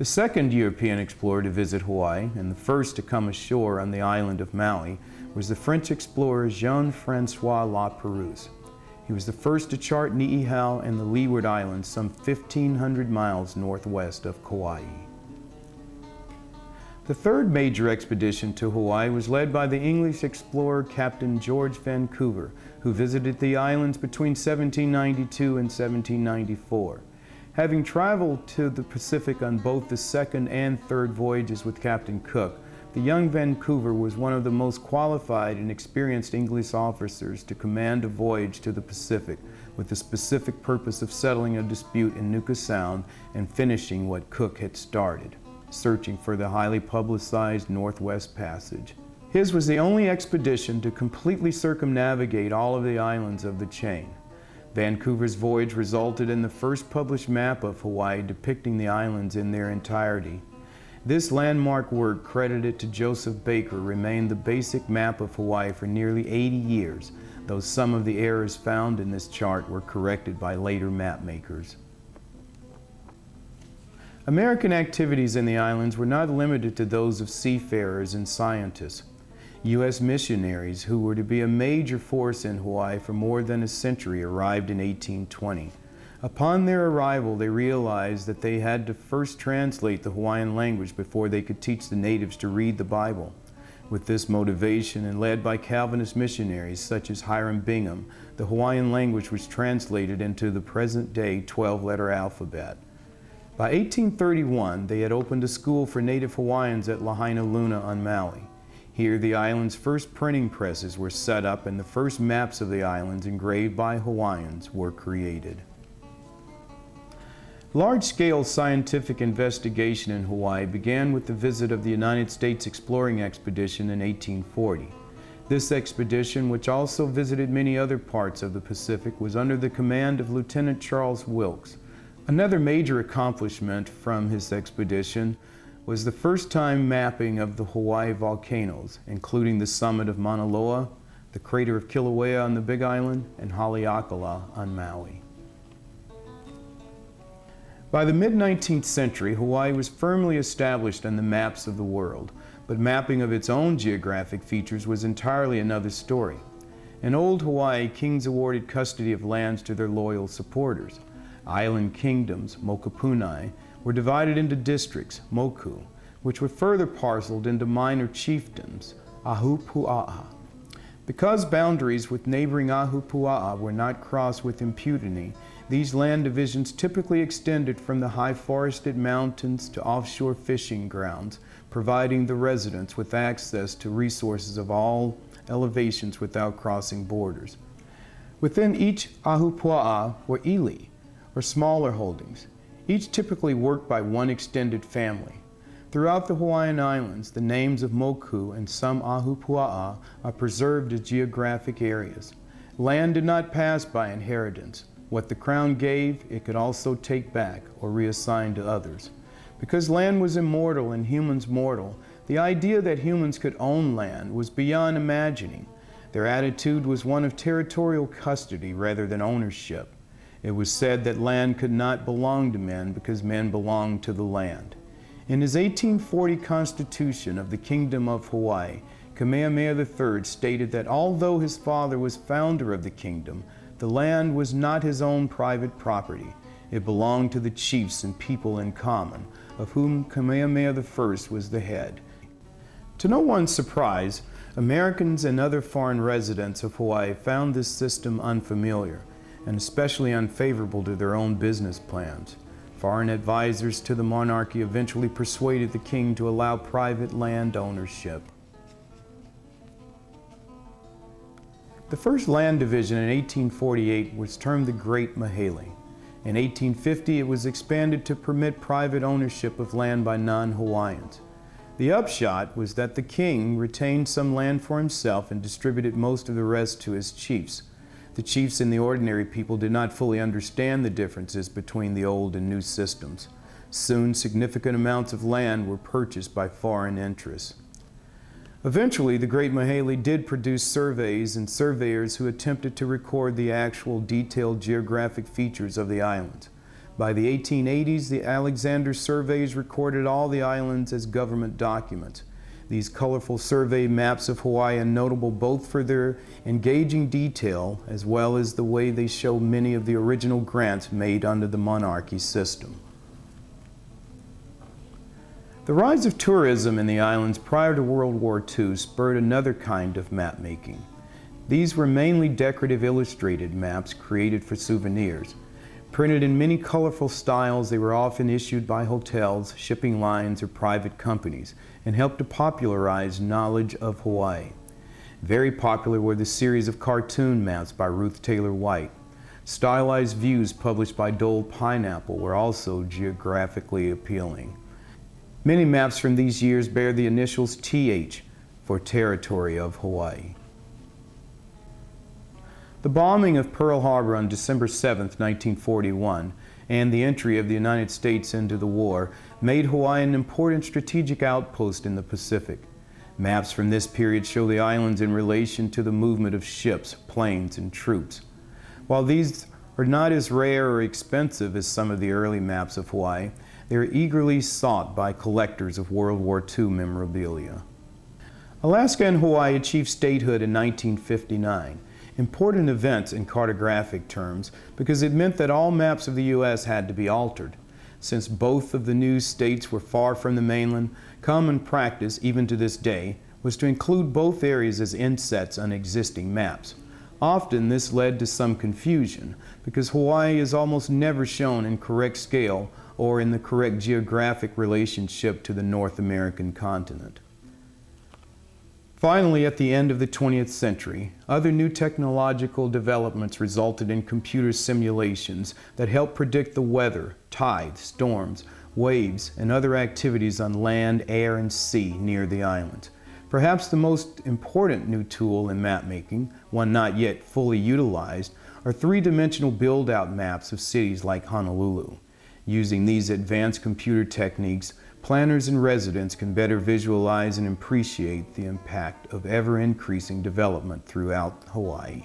The second European explorer to visit Hawaii, and the first to come ashore on the island of Maui, was the French explorer Jean-Francois La Perouse. He was the first to chart Niihau and the Leeward Islands some 1,500 miles northwest of Kauai. The third major expedition to Hawaii was led by the English explorer Captain George Vancouver, who visited the islands between 1792 and 1794. Having traveled to the Pacific on both the second and third voyages with Captain Cook, the young Vancouver was one of the most qualified and experienced English officers to command a voyage to the Pacific with the specific purpose of settling a dispute in Nuka Sound and finishing what Cook had started, searching for the highly publicized Northwest Passage. His was the only expedition to completely circumnavigate all of the islands of the chain. Vancouver's voyage resulted in the first published map of Hawaii depicting the islands in their entirety. This landmark work, credited to Joseph Baker, remained the basic map of Hawaii for nearly 80 years, though some of the errors found in this chart were corrected by later map makers. American activities in the islands were not limited to those of seafarers and scientists. U.S. missionaries, who were to be a major force in Hawaii for more than a century, arrived in 1820. Upon their arrival, they realized that they had to first translate the Hawaiian language before they could teach the natives to read the Bible. With this motivation, and led by Calvinist missionaries such as Hiram Bingham, the Hawaiian language was translated into the present-day 12-letter alphabet. By 1831, they had opened a school for native Hawaiians at Lahaina on Maui. Here, the island's first printing presses were set up and the first maps of the islands engraved by Hawaiians were created. Large-scale scientific investigation in Hawaii began with the visit of the United States Exploring Expedition in 1840. This expedition, which also visited many other parts of the Pacific, was under the command of Lieutenant Charles Wilkes. Another major accomplishment from his expedition was the first-time mapping of the Hawaii volcanoes, including the summit of Mauna Loa, the crater of Kilauea on the Big Island, and Haleakala on Maui. By the mid-19th century, Hawaii was firmly established on the maps of the world, but mapping of its own geographic features was entirely another story. In old Hawaii, kings awarded custody of lands to their loyal supporters. Island kingdoms, mokupunai, were divided into districts, moku, which were further parceled into minor chiefdoms, ahupua'a. Because boundaries with neighboring ahupua'a were not crossed with impunity, these land divisions typically extended from the high forested mountains to offshore fishing grounds, providing the residents with access to resources of all elevations without crossing borders. Within each ahupua'a were ili, or smaller holdings, each typically worked by one extended family. Throughout the Hawaiian Islands, the names of moku and some ahupua'a are preserved as geographic areas. Land did not pass by inheritance. What the Crown gave, it could also take back or reassign to others. Because land was immortal and humans mortal, the idea that humans could own land was beyond imagining. Their attitude was one of territorial custody rather than ownership. It was said that land could not belong to men because men belonged to the land. In his 1840 Constitution of the Kingdom of Hawaii, Kamehameha III stated that although his father was founder of the kingdom, the land was not his own private property. It belonged to the chiefs and people in common, of whom Kamehameha I was the head. To no one's surprise, Americans and other foreign residents of Hawaii found this system unfamiliar, and especially unfavorable to their own business plans. Foreign advisors to the monarchy eventually persuaded the king to allow private land ownership. The first land division in 1848 was termed the Great Mahele. In 1850, it was expanded to permit private ownership of land by non-Hawaiians. The upshot was that the king retained some land for himself and distributed most of the rest to his chiefs. The chiefs and the ordinary people did not fully understand the differences between the old and new systems. Soon, significant amounts of land were purchased by foreign interests. Eventually, the Great Mahele did produce surveys and surveyors who attempted to record the actual detailed geographic features of the islands. By the 1880s, the Alexander surveys recorded all the islands as government documents. These colorful survey maps of Hawaii are notable both for their engaging detail as well as the way they show many of the original grants made under the monarchy system. The rise of tourism in the islands prior to World War II spurred another kind of map making. These were mainly decorative illustrated maps created for souvenirs. Printed in many colorful styles, they were often issued by hotels, shipping lines, or private companies, and helped to popularize knowledge of Hawaii. Very popular were the series of cartoon maps by Ruth Taylor White. Stylized views published by Dole Pineapple were also geographically appealing. Many maps from these years bear the initials TH for Territory of Hawaii. The bombing of Pearl Harbor on December 7, 1941, and the entry of the United States into the war made Hawaii an important strategic outpost in the Pacific. Maps from this period show the islands in relation to the movement of ships, planes, and troops. While these are not as rare or expensive as some of the early maps of Hawaii, they are eagerly sought by collectors of World War II memorabilia. Alaska and Hawaii achieved statehood in 1959. Important events in cartographic terms because it meant that all maps of the U.S. had to be altered. Since both of the new states were far from the mainland, common practice, even to this day, was to include both areas as insets on existing maps. Often this led to some confusion because Hawaii is almost never shown in correct scale or in the correct geographic relationship to the North American continent. Finally, at the end of the 20th century, other new technological developments resulted in computer simulations that helped predict the weather, tides, storms, waves, and other activities on land, air, and sea near the islands. Perhaps the most important new tool in mapmaking, one not yet fully utilized, are three-dimensional build-out maps of cities like Honolulu. Using these advanced computer techniques, planners and residents can better visualize and appreciate the impact of ever-increasing development throughout Hawaii.